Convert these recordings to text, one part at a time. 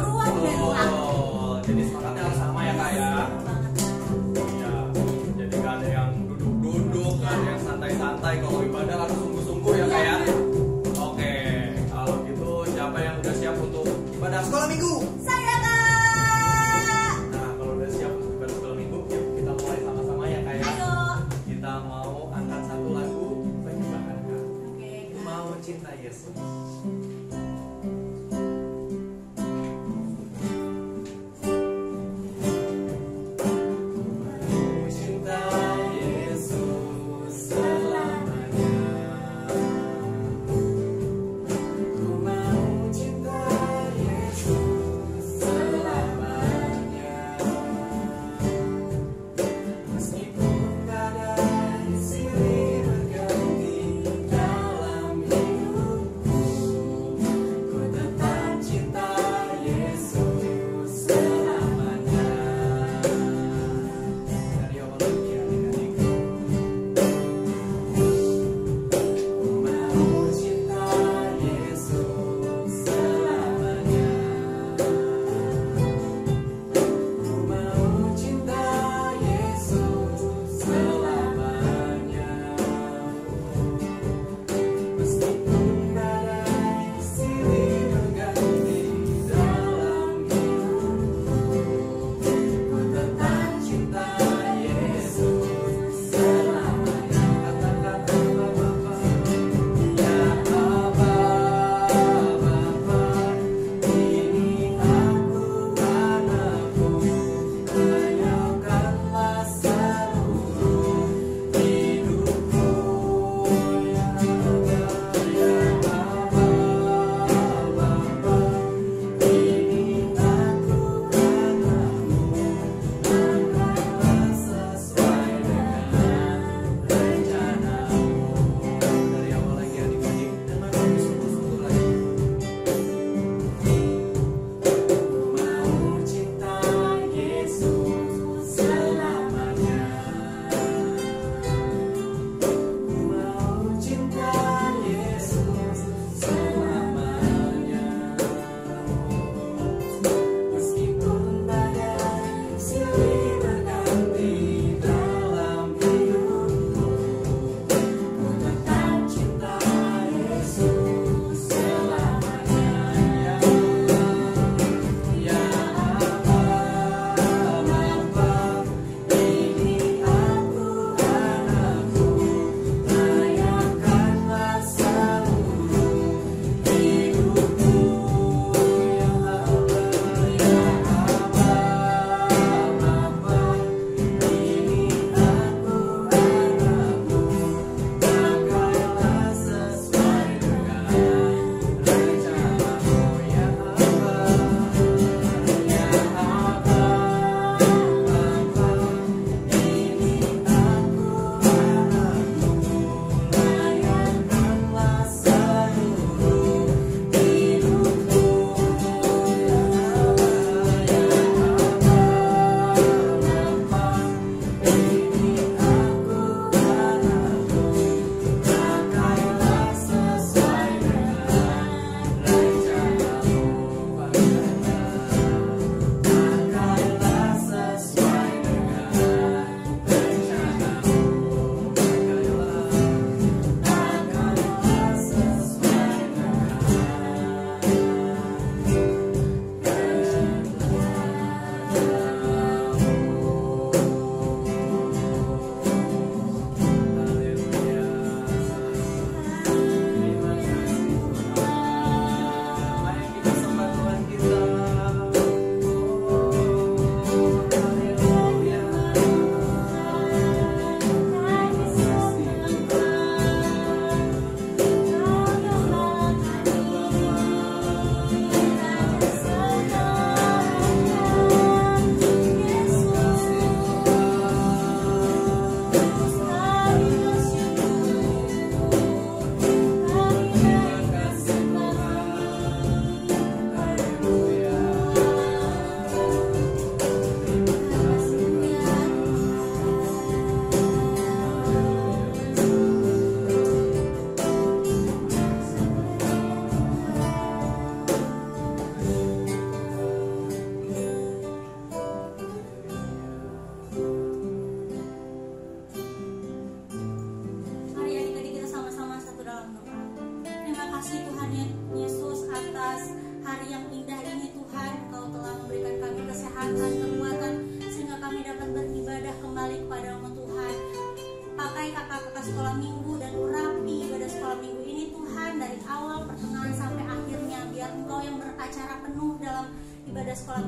beruang deh beruang. Oh, jadi semangatnya harus sama ya kak ya. Iya, jadi gak ada yang duduk-duduk, gak ada yang santai-santai. Kalau ibadah harus sungguh-sungguh ya kak ya. Oke, kalau gitu siapa yang udah siap untuk ibadah sekolah minggu? Saya kak. Nah, kalau udah siap untuk ibadah sekolah minggu, yuk kita mulai sama-sama ya kak ya. Ayo. Kita mau angkat satu lagu penyembahan kak. Oke. Mau cinta Yesus.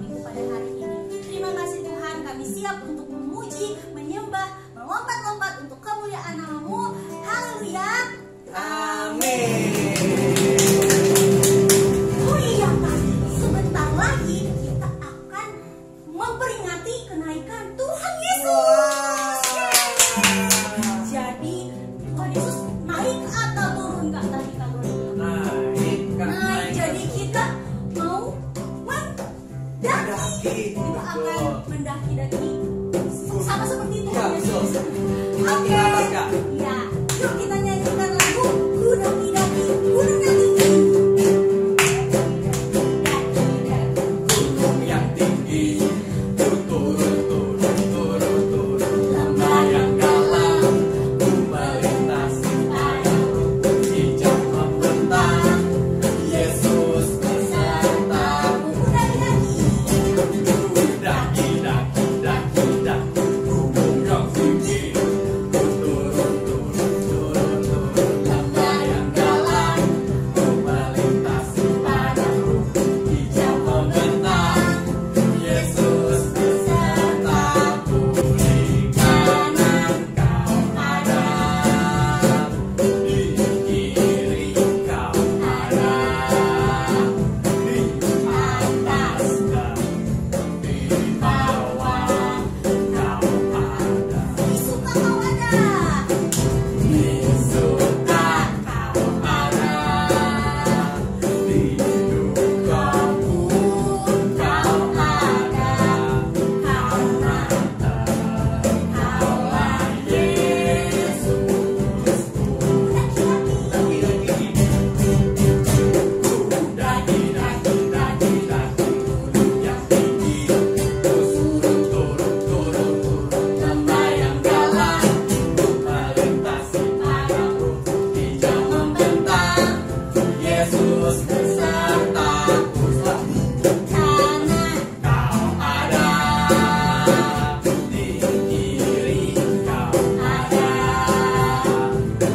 minggu pada hari ini. Terima kasih Tuhan, kami siap untuk memuji, menyembah, melompat-lompat untuk kemuliaan nama-Mu. Haleluya. Amin. Oh iya Pak, sebentar lagi kita akan memperingati kenaikan Tuhan Yesus. Jadi Tuhan Yesus naik atau turun Kak tadi Kak Bro? Naik, jadi kita mau mendaki. Kita akan mendaki-daki sama seperti Tuhan Ya, Yesus. betul. Oke. Ke atas, Kak. Ya, yuk kita nyanyikan lagu Ku daki-daki gunung yang tinggi. Daki-daki Gunung yang tinggi, turun, lembah yang dalam, ku melintasi padang, hijau membentang, Yesus besertaku. Ku daki-daki. Daki-daki, daki-daki, gunung yang tinggi, turun, lembah yang dalam, ku melintasi padang, hijau membentang, Yesus besertaku. Di kanan kau ada, di kiri kau ada, di atas dan di bawah kau ada. Di suka kau ada. Di suka kau ada, di duka pun kau ada, karena Kaulah Yesusku. Daki-daki, daki-daki, gunung yang tinggi, turun, lembah yang dalam, ku melintasi padang, hijau membentang, Yesus besertaku. Kanan. Kau ada, di kiri kau ada,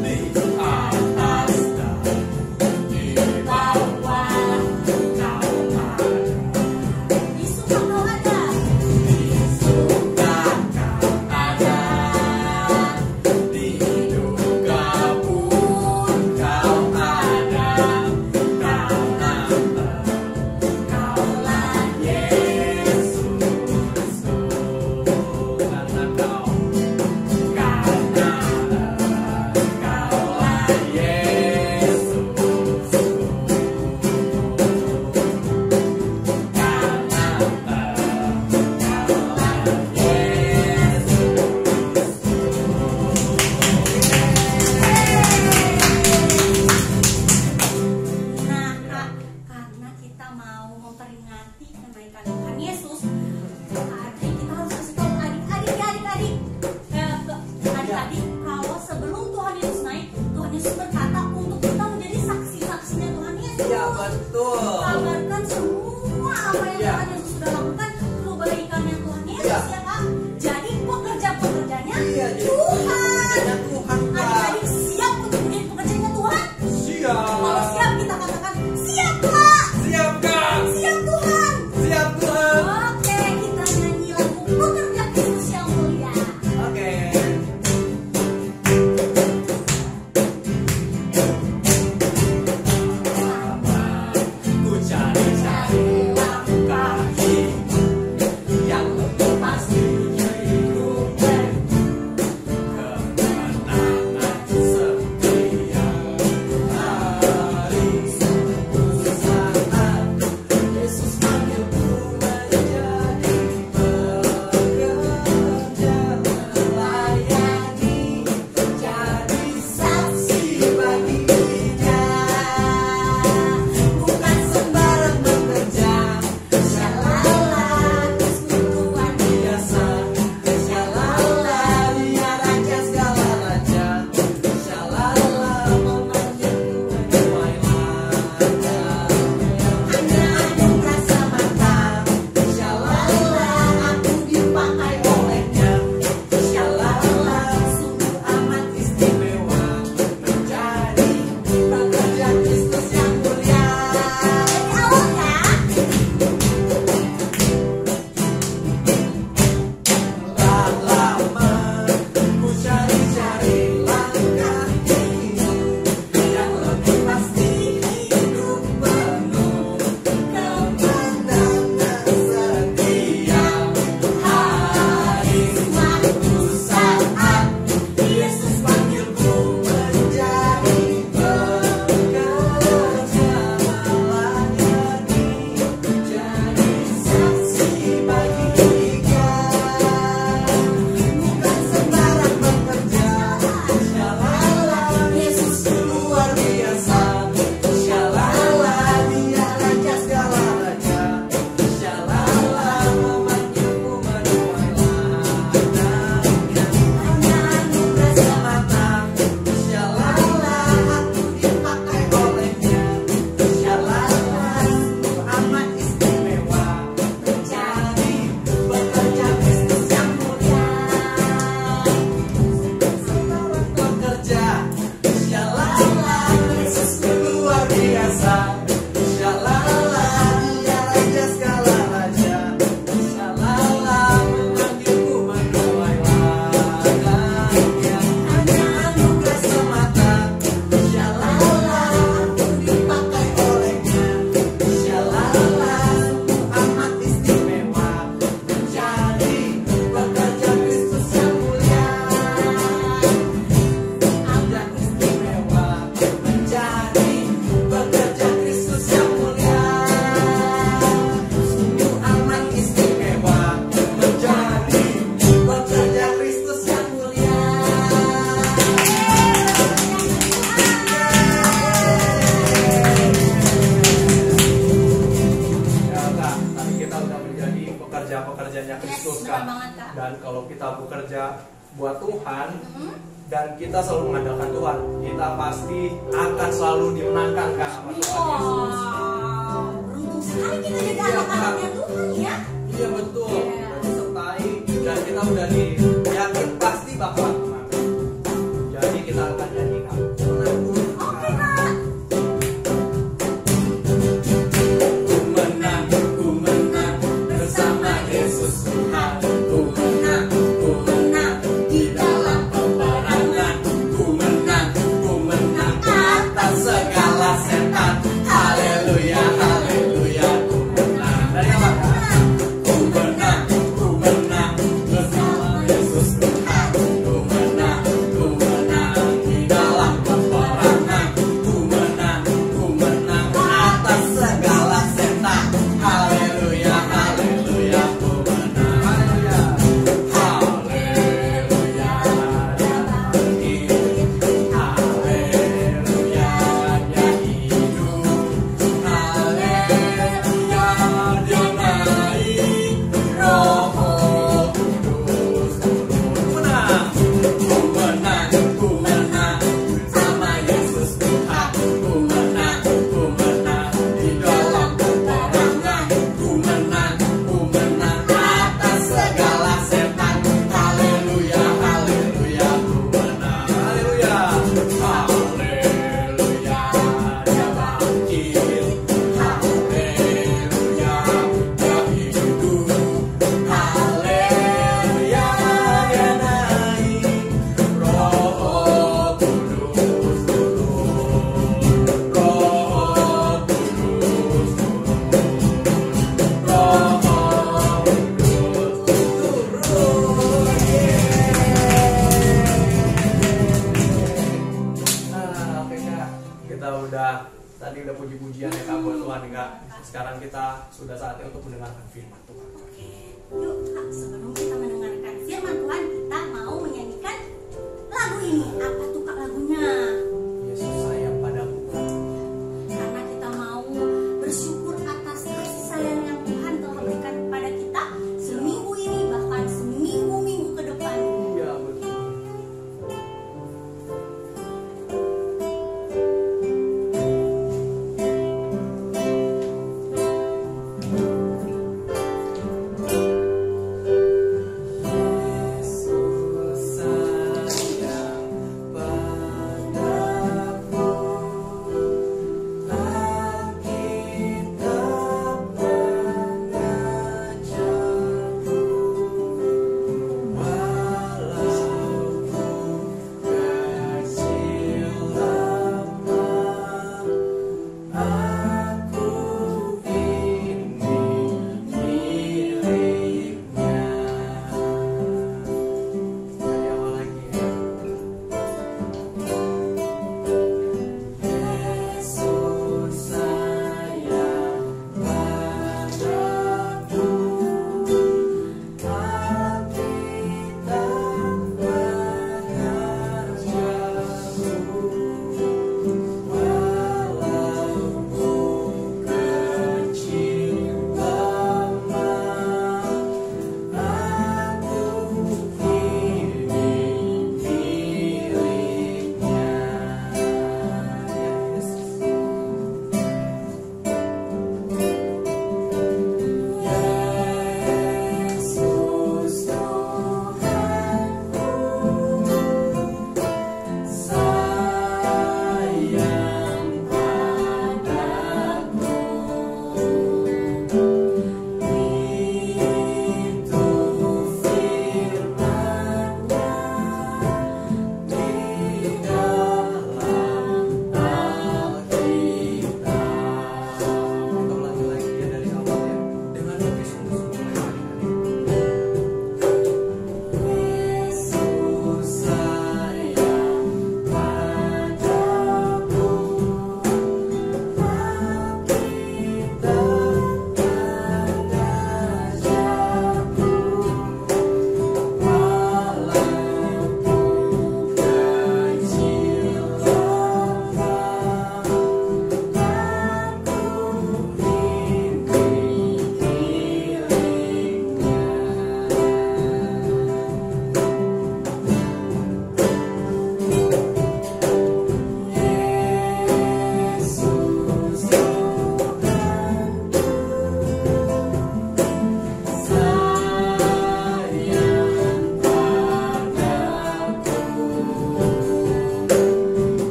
di atas dan di bawah kau ada. Di suka kau ada. Di suka kau ada, di duka pun kau ada, karena Kaulah Yesusku. Karena Kaulah Yesusku. Nah Kak, karena kita mau memperingati kenaikan Tuhan Yesus, adik kita harus kasih tahu adik-adik kalau sebelum Tuhan Yesus naik, Tuhan Yesus berkata untuk kita menjadi saksi-saksinya Tuhan Yesus. Ya, betul. Kabarkan semua apa yang Ya. Tuhan Yesus sudah lakukan, kebaikannya Tuhan Yesus Ya. ya Kak. Jadi pekerja-pekerjanya Iya, jadi Tuhan. pekerjaannya Tuhan, Kak. Adik-adik siap untuk menjadi pekerjanya Tuhan? Kalau Siap. siap kita katakan siap Kak. Siap, Kak. Siap Tuhan. Siap, Tuhan. Oke, kita nyanyi lagu Pekerja Kristus yang Mulia. Oke. Ku cari-cari langkah pekerjaan-pekerjaannya Kristus, Yes, Kak. benar banget, Kak. Dan kalau kita bekerja buat Tuhan Hmm? dan kita selalu mengandalkan Tuhan, kita pasti akan selalu dimenangkan, Kak, sama Tuhan Yesus. Wow, beruntung sekali kita jadi Iya, anak-anaknya Tuhan ya. Iya betul, Iya. udah disertai dan kita udah yakin pasti bakalan menang. Jadi kita akan nyanyikan. Oke Kak. Ku menang bersama Yesus Tuhan. Ku menang di dalam peperangan. Ku menang atas segala setan. Haleluya, haleluya, ku menang. Dari apa? Ku menang bersama Yesus Tuhan. Ku menang di dalam peperangan. Ku menang atas segala setan. Haleluya, haleluya, ku menang. Haleluya, haleluya, dia bangkit. Haleluya, dia hidup. Haleluya, dia naik. Roh Kudus turun. Ku menang sama Yesus Tuhan. Ku menang di dalam peperangan. Ku menang atas segala setan. Haleluya, haleluya, ku menang. Haleluya, haleluya, dia bangkit. Haleluya, dia hidup. Haleluya, dia naik. Roh Kudus turun. Roh Kudus turun. Roh Kudus turun. Oke Kak, kita tadi udah puji-pujian ya Kak buat Tuhan Kak. Sekarang kita sudah saatnya untuk mendengarkan firman Tuhan. Oke, yuk Kak, sebelum kita mendengarkan firman Tuhan, kita mau menyanyikan lagu ini. Apa tuh Kak lagunya? Yesus sayang padamu. Karena kita mau bersyukur atas kasih sayang yang Tuhan telah berikan kepada kita seminggu ini, bahkan seminggu-minggu ke depan. Iya betul.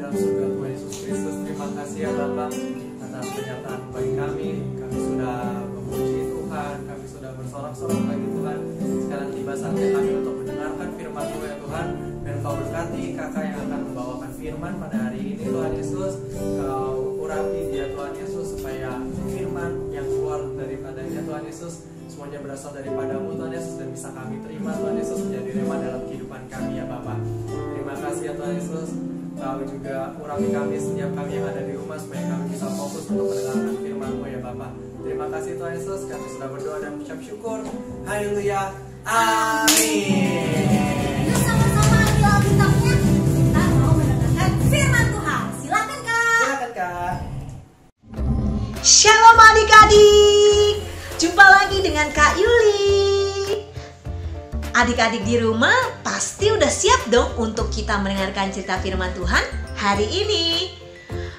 dalam surga Tuhan Yesus Kristus. Terima kasih ya Bapa atas penyertaan bagi kami. Kami sudah memuji Tuhan, kami sudah bersorak-sorak bagi Tuhan. Sekarang tiba saatnya kami untuk mendengarkan firman-Mu ya Tuhan. Dan Kau berkati kakak yang akan membawakan firman pada hari ini Tuhan Yesus. Kau urapi dia Tuhan Yesus, supaya firman yang keluar daripadanya Tuhan Yesus semuanya berasal daripada-Mu Tuhan Yesus, dan bisa kami terima Tuhan Yesus menjadi rema dalam kehidupan kami ya Bapa. Terima kasih ya Tuhan Yesus. Kau juga urapi kami, setiap kami yang ada di rumah, supaya kami bisa fokus untuk mendengarkan firman-Mu ya Bapa. Terima kasih Tuhan Yesus, kami sudah berdoa dan mengucap syukur. Haleluya. Amin. Yuk sama-sama ambil Alkitabnya. Kita mau mendengarkan firman Tuhan. Silakan Kak. Silakan Kak. Shalom adik-adik. Jumpa lagi dengan Kak Yuli. Adik-adik di rumah pasti udah siap dong untuk kita mendengarkan cerita firman Tuhan hari ini.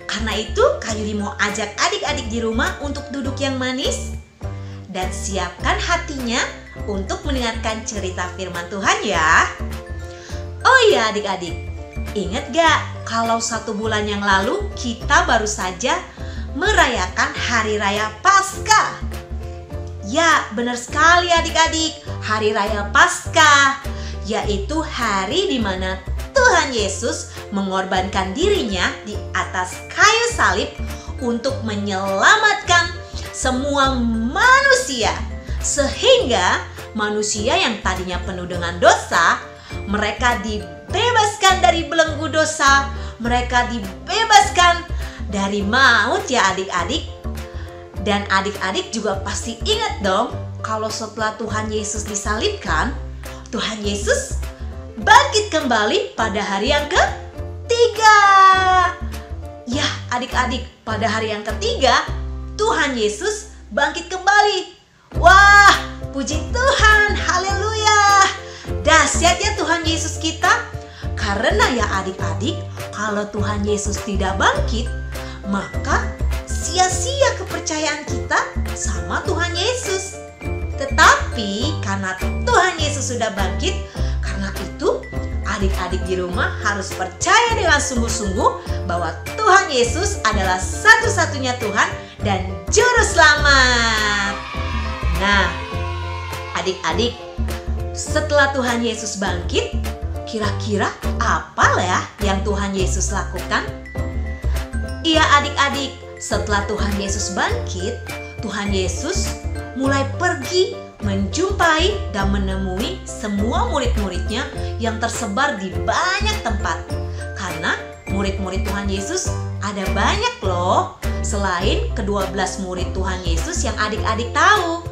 Karena itu Kak Yuli mau ajak adik-adik di rumah untuk duduk yang manis dan siapkan hatinya untuk mendengarkan cerita firman Tuhan ya. Oh iya adik-adik, ingat gak kalau 1 bulan yang lalu kita baru saja merayakan Hari Raya Paskah? Ya, benar sekali adik-adik, Hari Raya Paskah, yaitu hari di mana Tuhan Yesus mengorbankan dirinya di atas kayu salib untuk menyelamatkan semua manusia. Sehingga manusia yang tadinya penuh dengan dosa, mereka dibebaskan dari belenggu dosa, mereka dibebaskan dari maut ya adik-adik. Dan adik-adik juga pasti ingat dong, kalau setelah Tuhan Yesus disalibkan, Tuhan Yesus bangkit kembali pada hari yang ketiga. Ya adik-adik, pada hari yang ketiga Tuhan Yesus bangkit kembali. Wah, puji Tuhan, haleluya. Dahsyat ya Tuhan Yesus kita. Karena ya adik-adik, kalau Tuhan Yesus tidak bangkit, maka sia-sia kepercayaan kita sama Tuhan Yesus. Tetapi karena Tuhan Yesus sudah bangkit, karena itu adik-adik di rumah harus percaya dengan sungguh-sungguh bahwa Tuhan Yesus adalah satu-satunya Tuhan dan Juru Selamat. Nah, adik-adik, setelah Tuhan Yesus bangkit, kira-kira apa ya yang Tuhan Yesus lakukan? Iya adik-adik, setelah Tuhan Yesus bangkit, Tuhan Yesus mulai pergi menjumpai dan menemui semua murid-muridnya yang tersebar di banyak tempat. Karena murid-murid Tuhan Yesus ada banyak loh, selain ke-12 murid Tuhan Yesus yang adik-adik tahu.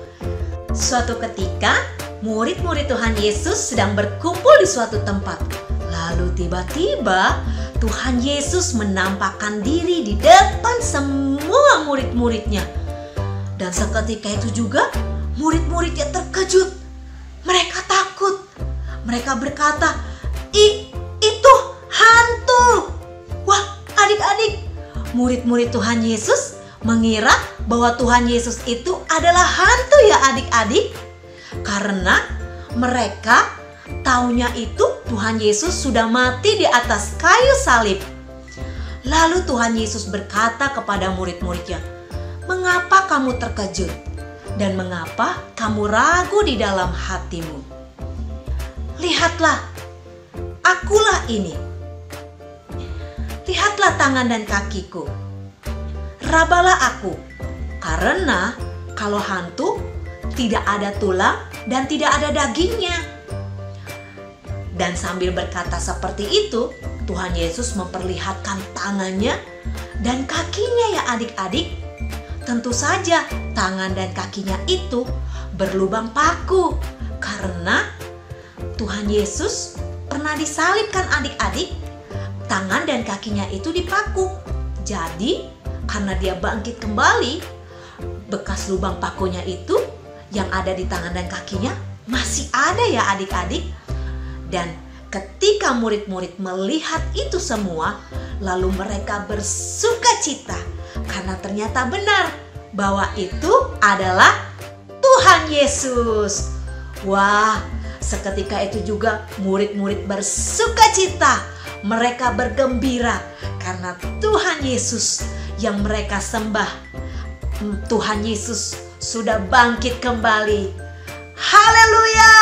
Suatu ketika, murid-murid Tuhan Yesus sedang berkumpul di suatu tempat. Lalu tiba-tiba Tuhan Yesus menampakkan diri di depan semua murid-muridnya. Dan seketika itu juga murid-muridnya terkejut. Mereka takut. Mereka berkata, itu hantu. Wah adik-adik, murid-murid Tuhan Yesus mengira bahwa Tuhan Yesus itu adalah hantu ya adik-adik. Karena mereka taunya itu Tuhan Yesus sudah mati di atas kayu salib. Lalu Tuhan Yesus berkata kepada murid-muridnya, "Mengapa kamu terkejut? Dan mengapa kamu ragu di dalam hatimu? Lihatlah, akulah ini. Lihatlah tangan dan kakiku. Rabalah aku, karena kalau hantu tidak ada tulang dan tidak ada dagingnya." Dan sambil berkata seperti itu, Tuhan Yesus memperlihatkan tangannya dan kakinya ya adik-adik. Tentu saja tangan dan kakinya itu berlubang paku, karena Tuhan Yesus pernah disalibkan adik-adik. Tangan dan kakinya itu dipaku. Jadi karena dia bangkit kembali, bekas lubang pakunya itu yang ada di tangan dan kakinya masih ada ya adik-adik. Dan ketika murid-murid melihat itu semua, lalu mereka bersuka-cita karena ternyata benar bahwa itu adalah Tuhan Yesus. Wah, seketika itu juga murid-murid bersukacita Mereka bergembira karena Tuhan Yesus yang mereka sembah, Tuhan Yesus sudah bangkit kembali. Haleluya!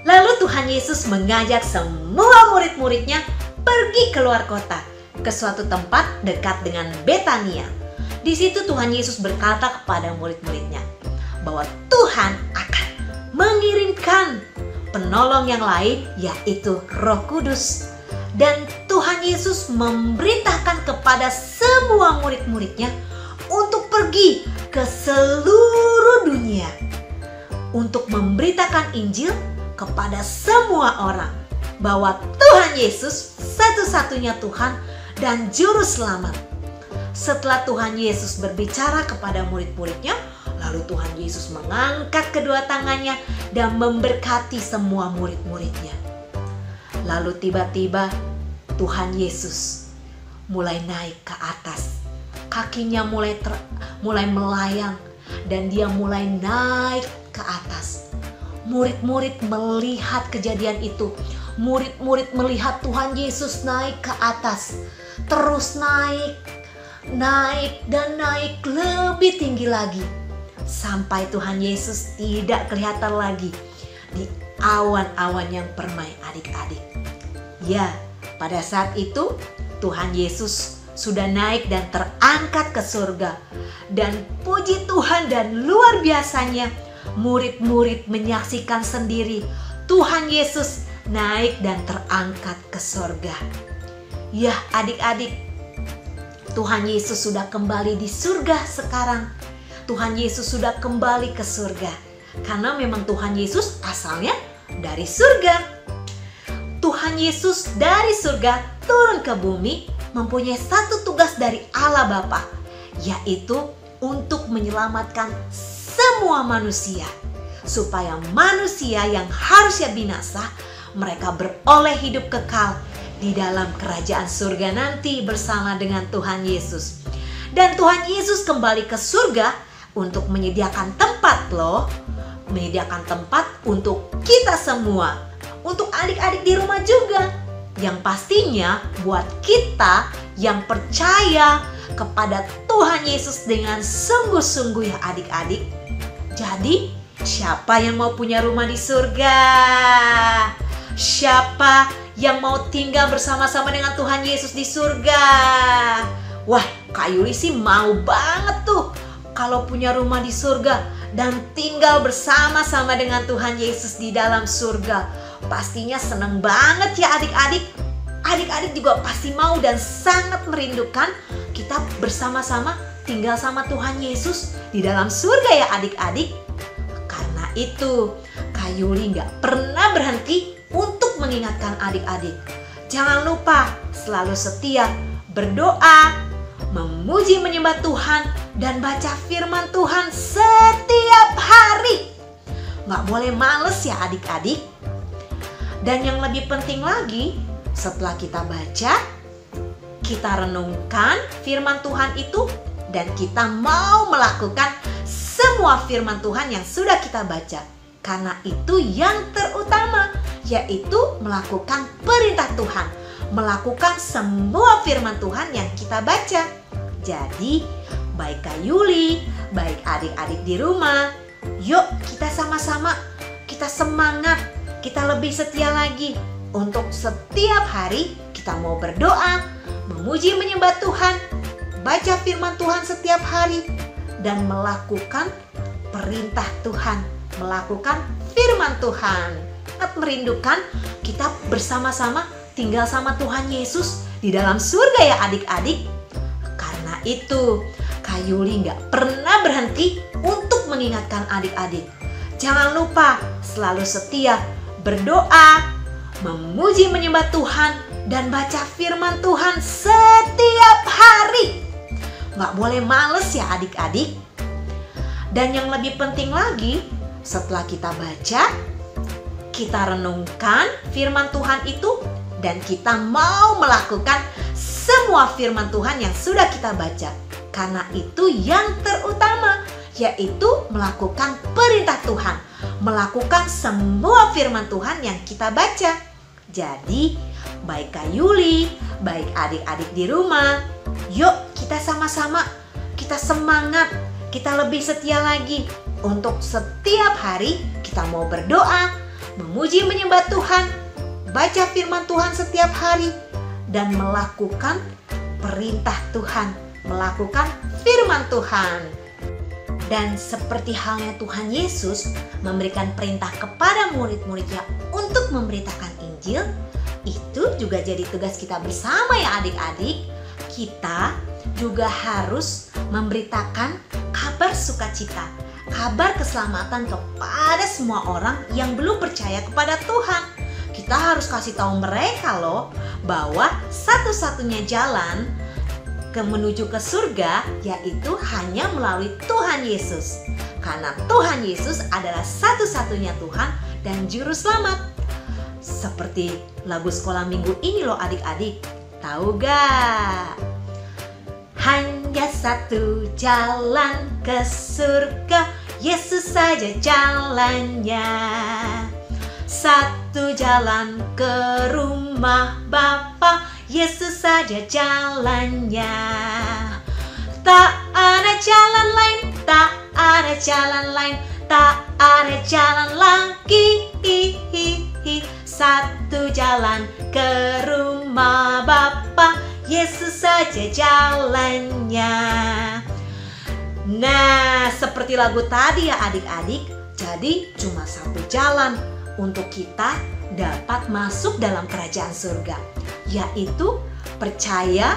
Lalu Tuhan Yesus mengajak semua murid-muridnya pergi keluar kota ke suatu tempat dekat dengan Betania. Di situ Tuhan Yesus berkata kepada murid-muridnya bahwa Tuhan akan mengirimkan penolong yang lain, yaitu Roh Kudus. Dan Tuhan Yesus memerintahkan kepada semua murid-muridnya untuk pergi ke seluruh dunia untuk memberitakan Injil kepada semua orang bahwa Tuhan Yesus satu-satunya Tuhan dan Juru Selamat. Setelah Tuhan Yesus berbicara kepada murid-muridnya, lalu Tuhan Yesus mengangkat kedua tangannya dan memberkati semua murid-muridnya. Lalu tiba-tiba Tuhan Yesus mulai naik ke atas. Kakinya mulai melayang dan dia mulai naik ke atas. Murid-murid melihat kejadian itu. Murid-murid melihat Tuhan Yesus naik ke atas. Terus naik dan naik lebih tinggi lagi. Sampai Tuhan Yesus tidak kelihatan lagi di awan-awan yang permai adik-adik. Ya, pada saat itu Tuhan Yesus sudah naik dan terangkat ke surga. Dan puji Tuhan dan luar biasanya, murid-murid menyaksikan sendiri Tuhan Yesus naik dan terangkat ke surga. Ya adik-adik, Tuhan Yesus sudah kembali di surga sekarang. Tuhan Yesus sudah kembali ke surga. Karena memang Tuhan Yesus asalnya dari surga. Tuhan Yesus dari surga turun ke bumi mempunyai satu tugas dari Allah Bapa, yaitu untuk menyelamatkan semua manusia, supaya manusia yang harusnya binasa, mereka beroleh hidup kekal di dalam kerajaan surga nanti bersama dengan Tuhan Yesus. Dan Tuhan Yesus kembali ke surga untuk menyediakan tempat loh, menyediakan tempat untuk kita semua, untuk adik-adik di rumah juga, yang pastinya buat kita yang percaya kepada Tuhan Yesus dengan sungguh-sungguh ya adik-adik. Jadi siapa yang mau punya rumah di surga? Siapa yang mau tinggal bersama-sama dengan Tuhan Yesus di surga? Wah, Kak Yuli sih mau banget tuh kalau punya rumah di surga dan tinggal bersama-sama dengan Tuhan Yesus di dalam surga. Pastinya seneng banget ya adik-adik. Adik-adik juga pasti mau dan sangat merindukan kita bersama-sama tinggal sama Tuhan Yesus di dalam surga ya adik-adik. Karena itu Kak Yuli gak pernah berhenti untuk mengingatkan adik-adik. Jangan lupa selalu setia berdoa, memuji menyembah Tuhan, dan baca firman Tuhan setiap hari. Gak boleh males ya adik-adik. Dan yang lebih penting lagi, setelah kita baca, kita renungkan firman Tuhan itu, dan kita mau melakukan semua firman Tuhan yang sudah kita baca. Karena itu yang terutama, yaitu melakukan perintah Tuhan, melakukan semua firman Tuhan yang kita baca. Jadi, baik Kak Yuli, baik adik-adik di rumah, yuk kita sama-sama, kita semangat, kita lebih setia lagi. Untuk setiap hari kita mau berdoa, memuji menyembah Tuhan, baca firman Tuhan setiap hari, dan melakukan perintah Tuhan, melakukan firman Tuhan. Sangat merindukan kita bersama-sama tinggal sama Tuhan Yesus di dalam surga ya adik-adik. Karena itu Kak Yuli gak pernah berhenti untuk mengingatkan adik-adik. Jangan lupa selalu setia berdoa, memuji menyembah Tuhan, dan baca firman Tuhan setiap hari. Gak boleh males ya adik-adik. Dan yang lebih penting lagi, setelah kita baca, kita renungkan firman Tuhan itu, dan kita mau melakukan semua firman Tuhan yang sudah kita baca. Karena itu yang terutama, yaitu melakukan perintah Tuhan, melakukan semua firman Tuhan yang kita baca. Jadi, baik Kak Yuli, baik adik-adik di rumah. Yuk kita sama-sama, kita semangat, kita lebih setia lagi. Untuk setiap hari kita mau berdoa, memuji menyembah Tuhan, baca firman Tuhan setiap hari, dan melakukan perintah Tuhan, melakukan firman Tuhan. Dan seperti halnya Tuhan Yesus memberikan perintah kepada murid-muridnya untuk memberitakan Injil, itu juga jadi tugas kita bersama ya adik-adik. Kita juga harus memberitakan kabar sukacita, kabar keselamatan kepada semua orang yang belum percaya kepada Tuhan. Kita harus kasih tahu mereka loh bahwa satu-satunya jalan menuju ke surga yaitu hanya melalui Tuhan Yesus. Karena Tuhan Yesus adalah satu-satunya Tuhan dan juru selamat. Seperti lagu sekolah minggu ini loh adik-adik. Tahu gak? Hanya satu jalan ke surga, Yesus saja jalannya. Satu jalan ke rumah Bapa, Yesus saja jalannya. Tak ada jalan lain, tak ada jalan lain, tak ada jalan lagi. Satu jalan ke rumah Bapa, Yesus saja jalannya. Nah, seperti lagu tadi ya adik-adik, jadi cuma satu jalan untuk kita dapat masuk dalam kerajaan surga, yaitu percaya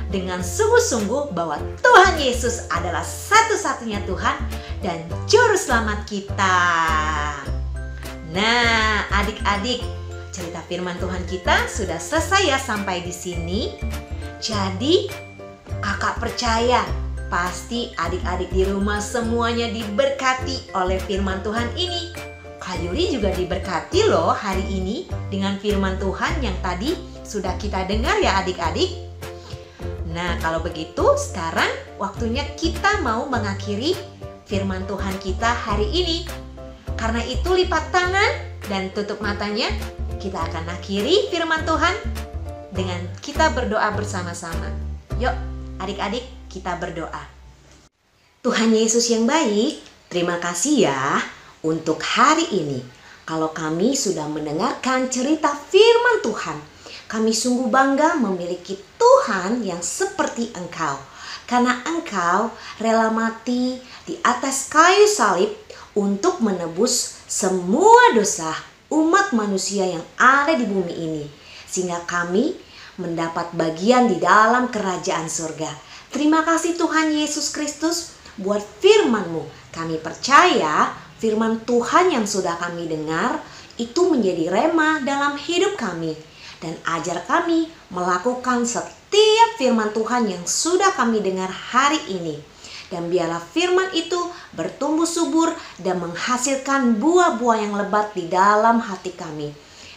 dengan sungguh-sungguh bahwa Tuhan Yesus adalah satu-satunya Tuhan dan juru selamat kita. Nah, adik-adik, cerita firman Tuhan kita sudah selesai ya sampai di sini. Jadi, kakak percaya pasti adik-adik di rumah semuanya diberkati oleh firman Tuhan ini. Kak Yuli juga diberkati loh hari ini dengan firman Tuhan yang tadi sudah kita dengar ya adik-adik. Nah, kalau begitu sekarang waktunya kita mau mengakhiri firman Tuhan kita hari ini. Karena itu lipat tangan dan tutup matanya. Kita akan akhiri firman Tuhan dengan kita berdoa bersama-sama. Yuk adik-adik kita berdoa. Tuhan Yesus yang baik, terima kasih ya untuk hari ini. Kalau kami sudah mendengarkan cerita firman Tuhan, kami sungguh bangga memiliki Tuhan yang seperti Engkau. Karena Engkau rela mati di atas kayu salib untuk menebus semua dosa umat manusia yang ada di bumi ini. Sehingga kami mendapat bagian di dalam kerajaan surga. Terima kasih Tuhan Yesus Kristus buat firman-Mu. Kami percaya firman Tuhan yang sudah kami dengar itu menjadi rema dalam hidup kami. Dan ajar kami melakukan setiap firman Tuhan yang sudah kami dengar hari ini. Dan biarlah firman itu bertumbuh subur dan menghasilkan buah-buah yang lebat di dalam hati kami.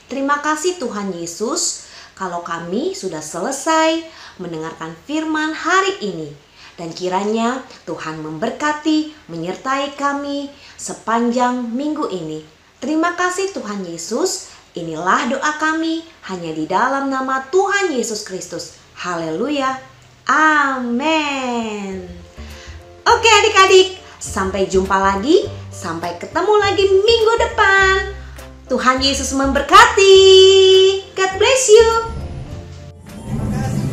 Terima kasih Tuhan Yesus kalau kami sudah selesai mendengarkan firman hari ini. Dan kiranya Tuhan memberkati, menyertai kami sepanjang minggu ini. Terima kasih Tuhan Yesus. Inilah doa kami hanya di dalam nama Tuhan Yesus Kristus. Haleluya. Amin. Oke adik-adik, sampai jumpa lagi. Sampai ketemu lagi minggu depan. Tuhan Yesus memberkati. God bless you.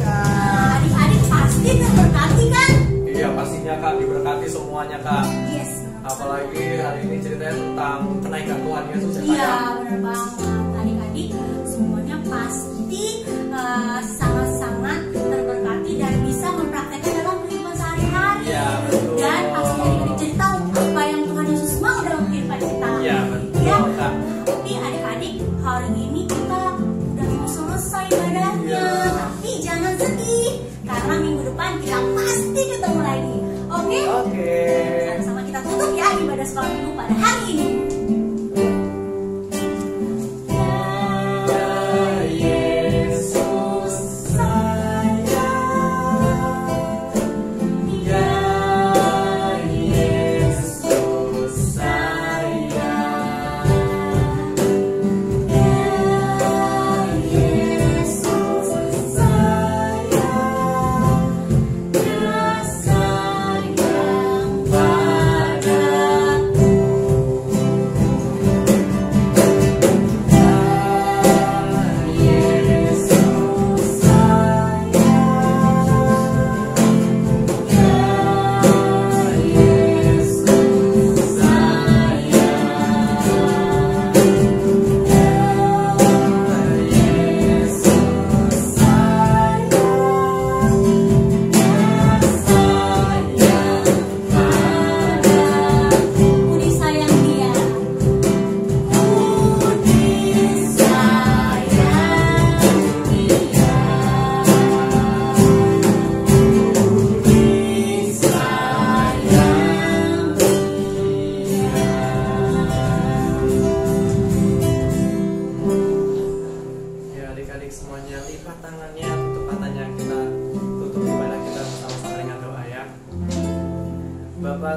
Adik-adik pasti terberkati kan? Iya pastinya Kak, diberkati semuanya Kak. Yes. Apalagi hari ini ceritanya tentang kenaikan Tuhan Yesus ya Kak. Iya benar banget. Adik-adik semuanya pasti sangat-sangat terberkati dan bisa mempraktekkan dalam kehidupan sehari-hari. Iya betul. Dan pasti adik-adik cerita apa yang Tuhan Yesus mau dalam kehidupan kita. Iya betul Ya. Kak. Tapi adik-adik hari ini kita udah mau selesai ibadahnya. Iya. Tapi jangan sedih karena minggu depan kita pasti ketemu lagi. Oke? Oke. Sama-sama kita tutup ya ibadah sekolah minggu pada hari ini. Yesus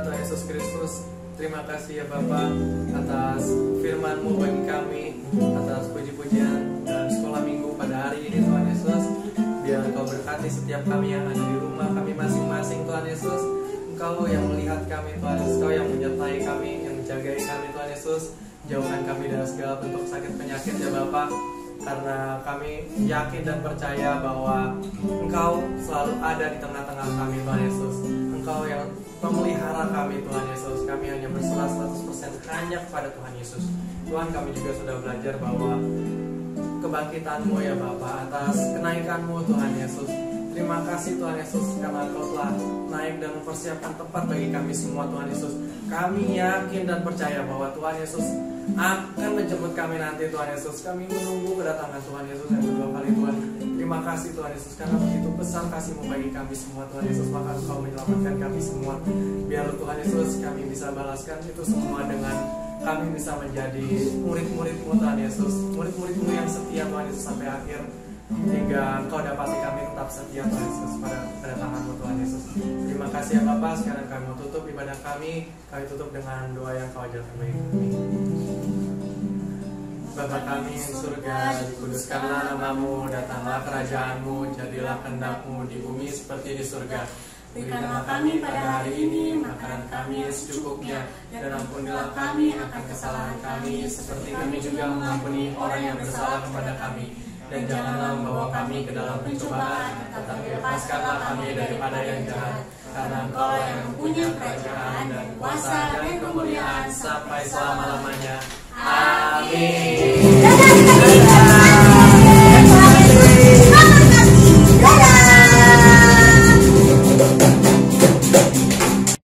Tuhan Yesus Kristus. Terima kasih ya Bapa atas firman-Mu bagi kami, atas puji-pujian dan sekolah minggu pada hari ini Tuhan Yesus. Biar Engkau berkati setiap kami yang ada di rumah kami masing-masing Tuhan Yesus. Engkau yang melihat kami Tuhan Yesus, Engkau yang menyertai kami, yang menjagai kami Tuhan Yesus. Jauhkan kami dari segala bentuk sakit penyakit ya Bapa. Karena kami yakin dan percaya bahwa Engkau selalu ada di tengah-tengah kami Tuhan Yesus. Engkau yang memelihara kami Tuhan Yesus. Kami hanya berserah 100% hanya kepada Tuhan Yesus. Tuhan, kami juga sudah belajar bahwa kebangkitan-Mu ya Bapa, atas kenaikan-Mu Tuhan Yesus. Terima kasih Tuhan Yesus karena Engkau telah naik dan mempersiapkan tempat bagi kami semua Tuhan Yesus. Kami yakin dan percaya bahwa Tuhan Yesus akan menjemput kami nanti Tuhan Yesus. Kami menunggu kedatangan Tuhan Yesus yang kedua kali Tuhan. Terima kasih Tuhan Yesus karena begitu besar kasih-Mu bagi kami semua Tuhan Yesus. Maka Engkau menyelamatkan kami semua. Biar Tuhan Yesus kami bisa balaskan itu semua dengan kami bisa menjadi murid-murid-Mu Tuhan Yesus. Murid-murid-Mu yang setia Tuhan Yesus sampai akhir. Hingga Engkau dapati kami tetap setia Tuhan Yesus pada kedatangan-Mu Tuhan Yesus. Terima kasih ya Bapak. Sekarang kami mau tutup ibadah kami. Kami tutup dengan doa yang Kau ajarkan bagi kami. Bapa kami yang surga, dikuduskanlah nama-Mu, datanglah kerajaan-Mu, jadilah kehendak-Mu di bumi seperti di surga. Berikanlah kami pada hari ini makanan kami secukupnya, dan ampunilah kami akan kesalahan kami, seperti kami juga mengampuni orang yang bersalah kepada kami. Dan janganlah membawa kami ke dalam pencobaan, tetapi lepaskanlah kami daripada yang jahat. Karena Engkau yang mempunyai kerajaan dan kuasa dan kemuliaan sampai selama-lamanya. Amin.